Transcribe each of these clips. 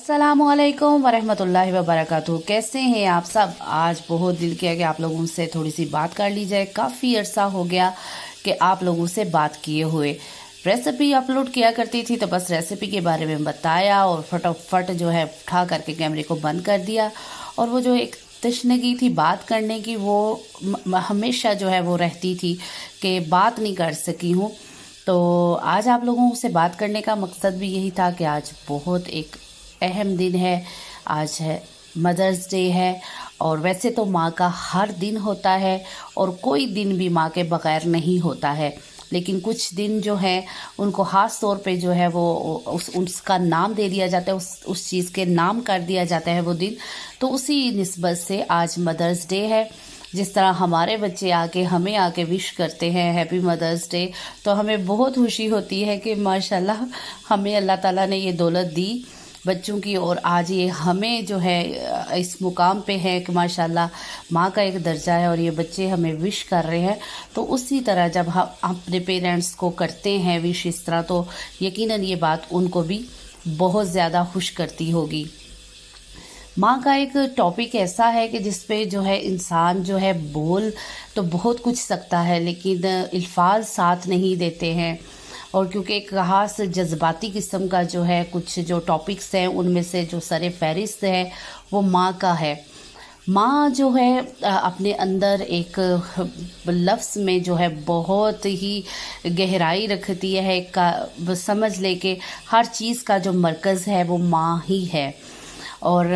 अस्सलामुअलैकुम वरहमतुल्लाहि वबरकातुहू। कैसे हैं आप सब? आज बहुत दिल किया कि आप लोगों से थोड़ी सी बात कर ली जाए। काफ़ी अरसा हो गया कि आप लोगों से बात किए हुए। रेसिपी अपलोड किया करती थी तो बस रेसिपी के बारे में बताया और फटाफट जो है उठा करके कैमरे को बंद कर दिया। और वो जो एक तशनगी थी बात करने की, वो हमेशा जो है वो रहती थी कि बात नहीं कर सकी हूँ। तो आज आप लोगों से बात करने का मकसद भी यही था कि आज बहुत एक अहम दिन है। आज है मदर्स डे है। और वैसे तो माँ का हर दिन होता है और कोई दिन भी माँ के बग़ैर नहीं होता है, लेकिन कुछ दिन जो है उनको ख़ास तौर पे जो है वो उसका नाम दे दिया जाता है, उस चीज़ के नाम कर दिया जाता है वो दिन। तो उसी निस्बत से आज मदर्स डे है। जिस तरह हमारे बच्चे हमें आके विश करते हैं हैप्पी मदर्स डे, तो हमें बहुत खुशी होती है कि माशाल्लाह हमें अल्लाह ताला ने ये दौलत दी बच्चों की, और आज ये हमें जो है इस मुकाम पे है कि माशाल्लाह माँ का एक दर्जा है और ये बच्चे हमें विश कर रहे हैं। तो उसी तरह जब हम अपने पेरेंट्स को करते हैं विश इस तरह, तो यकीनन ये बात उनको भी बहुत ज़्यादा खुश करती होगी। माँ का एक टॉपिक ऐसा है कि जिस पे जो है इंसान जो है बोल तो बहुत कुछ सकता है, लेकिन अल्फाज साथ नहीं देते हैं। और क्योंकि एक ख़ास जज्बाती किस्म का जो है कुछ जो टॉपिक्स हैं, उनमें से जो सर फहरिस्त है वो माँ का है। माँ जो है अपने अंदर एक लफ्ज़ में जो है बहुत ही गहराई रखती है। का समझ ले कि हर चीज़ का जो मरकज़ है वो माँ ही है। और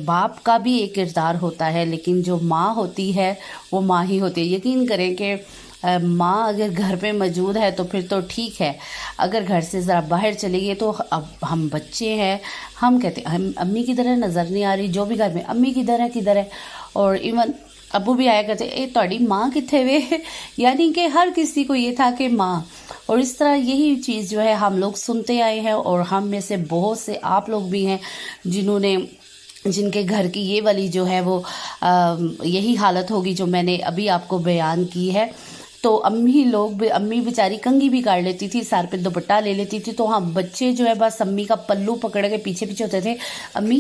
बाप का भी एक किरदार होता है, लेकिन जो माँ होती है वो माँ ही होती है। यकीन करें कि माँ अगर घर पे मौजूद है तो फिर तो ठीक है, अगर घर से ज़रा बाहर चली गई तो अब हम बच्चे हैं, हम कहते हैं हम अम्मी की तरह नज़र नहीं आ रही, जो भी घर में अम्मी किधर है। और इवन अबू भी आया करते ए तोड़ी माँ किथे वे यानी कि हर किसी को ये था कि माँ। और इस तरह यही चीज़ जो है हम लोग सुनते आए हैं, और हम में से बहुत से आप लोग भी हैं जिनके घर की ये वाली जो है वो यही हालत होगी जो मैंने अभी आपको बयान की है। तो अम्मी बेचारी कंघी भी काट लेती थी, सर पे दुपट्टा ले लेती थी, तो हम बच्चे जो है बस अम्मी का पल्लू पकड़ के पीछे पीछे होते थे। अम्मी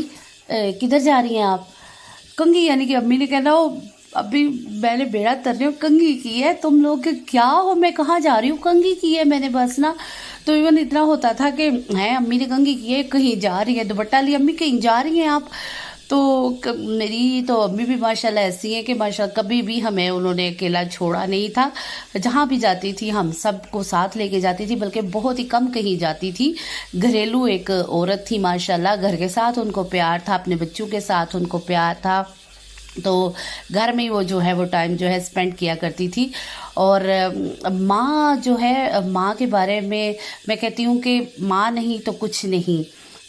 किधर जा रही हैं आप? कंघी, यानी कि अम्मी ने कहना हो अभी मैंने बेड़ा तर रही हूँ, कंघी की है, तुम लोग क्या हो, मैं कहाँ जा रही हूँ, कंघी की है मैंने बस ना। तो इवन इतना होता था कि है अम्मी ने कंघी की है, कहीं जा रही है, दुपट्टा लिया, अम्मी कहीं जा रही हैं आप? तो मेरी तो अम्मी भी माशाल्लाह ऐसी हैं कि माशाल्लाह कभी भी हमें उन्होंने अकेला छोड़ा नहीं था। जहाँ भी जाती थी हम सबको साथ लेके जाती थी, बल्कि बहुत ही कम कहीं जाती थी। घरेलू एक औरत थी माशाल्लाह, घर के साथ उनको प्यार था, अपने बच्चों के साथ उनको प्यार था। तो घर में वो जो है वो टाइम जो है स्पेंड किया करती थी। और माँ जो है, माँ के बारे में मैं कहती हूँ कि माँ नहीं तो कुछ नहीं।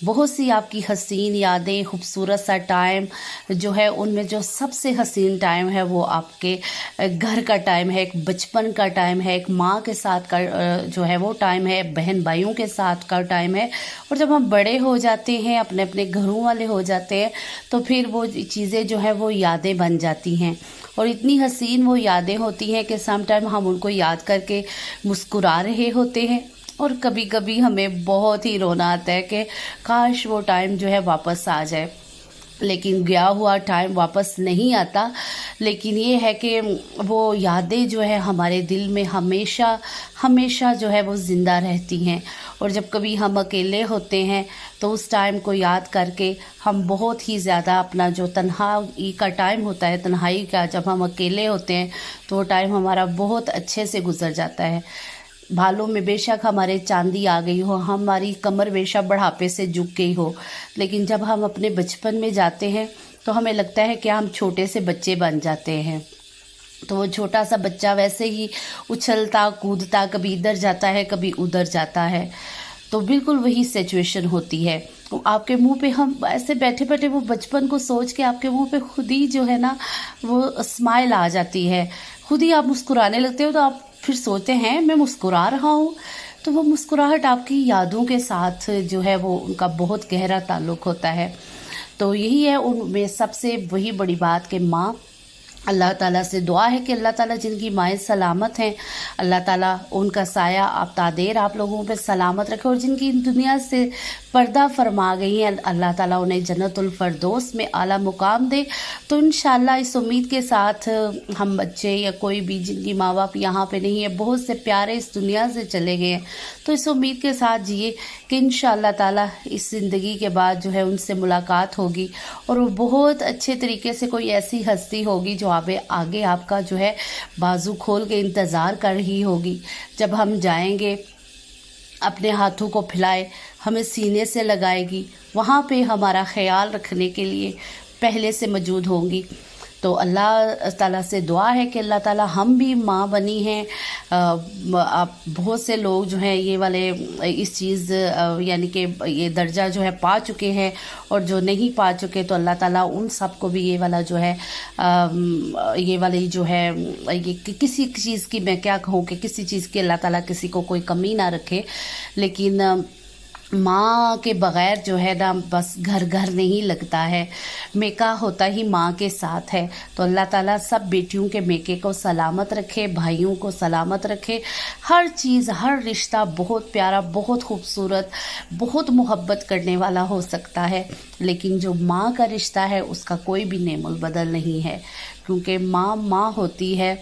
बहुत सी आपकी हसीन यादें, खूबसूरत सा टाइम जो है, उनमें जो सबसे हसीन टाइम है वो आपके घर का टाइम है, एक बचपन का टाइम है, एक माँ के साथ का जो है वो टाइम है, बहन भाइयों के साथ का टाइम है। और जब हम बड़े हो जाते हैं, अपने अपने घरों वाले हो जाते हैं, तो फिर वो चीज़ें जो है वो यादें बन जाती हैं। और इतनी हसीन वो यादें होती हैं कि सम टाइम हम उनको याद करके मुस्कुरा रहे होते हैं, और कभी कभी हमें बहुत ही रोना आता है कि काश वो टाइम जो है वापस आ जाए। लेकिन गया हुआ टाइम वापस नहीं आता, लेकिन ये है कि वो यादें जो है हमारे दिल में हमेशा हमेशा जो है वो ज़िंदा रहती हैं। और जब कभी हम अकेले होते हैं तो उस टाइम को याद करके हम बहुत ही ज़्यादा अपना जो तन्हाई का टाइम होता है, तन्हाई का जब हम अकेले होते हैं तो वो टाइम हमारा बहुत अच्छे से गुजर जाता है। बालों में बेशक हमारे चांदी आ गई हो, हमारी कमर बेशक बढ़ापे से झुक गई हो, लेकिन जब हम अपने बचपन में जाते हैं तो हमें लगता है कि हम छोटे से बच्चे बन जाते हैं। तो वो छोटा सा बच्चा वैसे ही उछलता कूदता, कभी इधर जाता है कभी उधर जाता है। तो बिल्कुल वही सिचुएशन होती है। तो आपके मुंह पे हम ऐसे बैठे बैठे वो बचपन को सोच के आपके मुंह पे खुद ही जो है ना वो स्माइल आ जाती है, खुद ही आप मुस्कुराने लगते हो। तो आप फिर सोचते हैं मैं मुस्कुरा रहा हूँ, तो वो मुस्कुराहट आपकी यादों के साथ जो है वो उनका बहुत गहरा ताल्लुक़ होता है। तो यही है उनमें सबसे वही बड़ी बात कि माँ, अल्लाह ताला से दुआ है कि अल्लाह ताला जिनकी माएँ सलामत हैं, अल्लाह ताला उनका साया आप तादेर आप लोगों पे सलामत रखे, और जिनकी दुनिया से पर्दा फरमा गई हैं, अल्लाह ताला उन्हें जन्नतुल फरदौस में आला मुकाम दे। तो इंशाल्लाह इस उम्मीद के साथ हम बच्चे या कोई भी जिनकी माँ बाप यहाँ पे नहीं है, बहुत से प्यारे इस दुनिया से चले गए हैं, तो इस उम्मीद के साथ जिए कि इंशाल्लाह ताला इस ज़िंदगी के बाद जो है उनसे मुलाकात होगी और वो बहुत अच्छे तरीके से कोई ऐसी हस्ती होगी जो आगे आपका जो है बाजू खोल के इंतज़ार कर रही होगी। जब हम जाएंगे अपने हाथों को फैलाए, हमें सीने से लगाएगी, वहाँ पे हमारा ख्याल रखने के लिए पहले से मौजूद होंगी। तो अल्लाह ताला से दुआ है कि अल्लाह ताला हम भी माँ बनी हैं। आप बहुत से लोग जो हैं ये वाले इस चीज़ यानी कि ये दर्जा जो है पा चुके हैं, और जो नहीं पा चुके तो अल्लाह ताला उन सब को भी ये वाला जो है ये वाली जो है ये किसी चीज़ की, मैं क्या कहूँ कि किसी चीज़ की अल्लाह ताला किसी को कोई कमी ना रखे। लेकिन माँ के बग़ैर जो है ना बस घर घर नहीं लगता है, मेका होता ही माँ के साथ है। तो अल्लाह ताला सब बेटियों के मेके को सलामत रखे, भाइयों को सलामत रखे। हर चीज़, हर रिश्ता बहुत प्यारा, बहुत खूबसूरत, बहुत मोहब्बत करने वाला हो सकता है, लेकिन जो माँ का रिश्ता है उसका कोई भी नेमुल बदल नहीं है, क्योंकि माँ माँ होती है।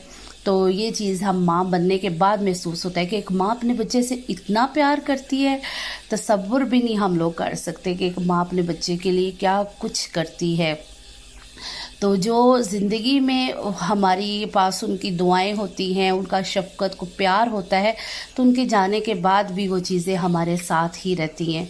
तो ये चीज़ हम माँ बनने के बाद महसूस होता है कि एक माँ अपने बच्चे से इतना प्यार करती है, तसव्वुर भी नहीं हम लोग कर सकते कि एक माँ अपने बच्चे के लिए क्या कुछ करती है। तो जो ज़िंदगी में हमारी पास उनकी दुआएं होती हैं, उनका शफ़क़त को प्यार होता है, तो उनके जाने के बाद भी वो चीज़ें हमारे साथ ही रहती हैं।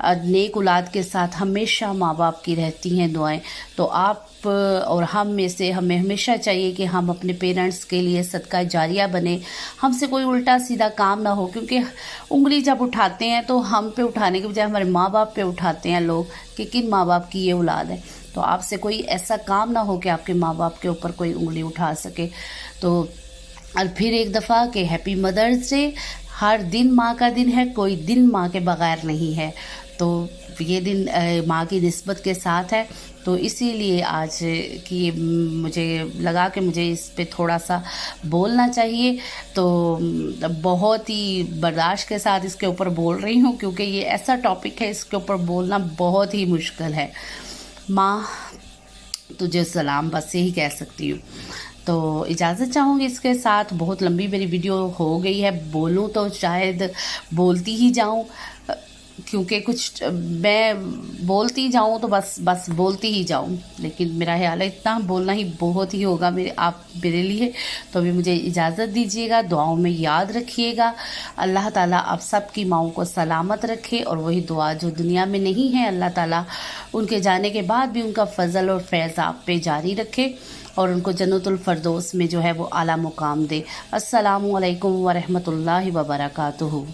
नेक औलाद के साथ हमेशा माँ बाप की रहती हैं दुआएं। तो आप और हम में से हमें हमेशा चाहिए कि हम अपने पेरेंट्स के लिए सदका जारिया बने, हमसे कोई उल्टा सीधा काम ना हो, क्योंकि उंगली जब उठाते हैं तो हम पे उठाने के बजाय हमारे माँ बाप पे उठाते हैं लोग कि किन माँ बाप की ये औलाद है। तो आपसे कोई ऐसा काम ना हो कि आपके माँ बाप के ऊपर कोई उंगली उठा सके। तो और फिर एक दफ़ा कि हैप्पी मदर्स डे। हर दिन माँ का दिन है, कोई दिन माँ के बग़ैर नहीं है। तो ये दिन माँ की निस्बत के साथ है, तो इसीलिए आज की मुझे लगा कि मुझे इस पे थोड़ा सा बोलना चाहिए। तो बहुत ही बर्दाश्त के साथ इसके ऊपर बोल रही हूँ, क्योंकि ये ऐसा टॉपिक है, इसके ऊपर बोलना बहुत ही मुश्किल है। माँ तुझे सलाम, बस यही कह सकती हूँ। तो इजाज़त चाहूँगी इसके साथ। बहुत लंबी मेरी वीडियो हो गई है, बोलूँ तो शायद बोलती ही जाऊँ, क्योंकि कुछ मैं बोलती जाऊँ तो बस बोलती ही जाऊँ, लेकिन मेरा ख्याल है इतना बोलना ही बहुत ही होगा आप मेरे लिए। तो अभी मुझे इजाज़त दीजिएगा, दुआओं में याद रखिएगा। अल्लाह ताला आप सब की माँओं को सलामत रखे, और वही दुआ जो दुनिया में नहीं है, अल्लाह ताला उनके जाने के बाद भी उनका फ़ज़ल और फैज़ आप पे जारी रखे, और उनको जन्नतुल फरदौस में जो है वो आला मुकाम दे। अस्सलामु अलैकुम व रहमतुल्लाहि व बरकातुहू।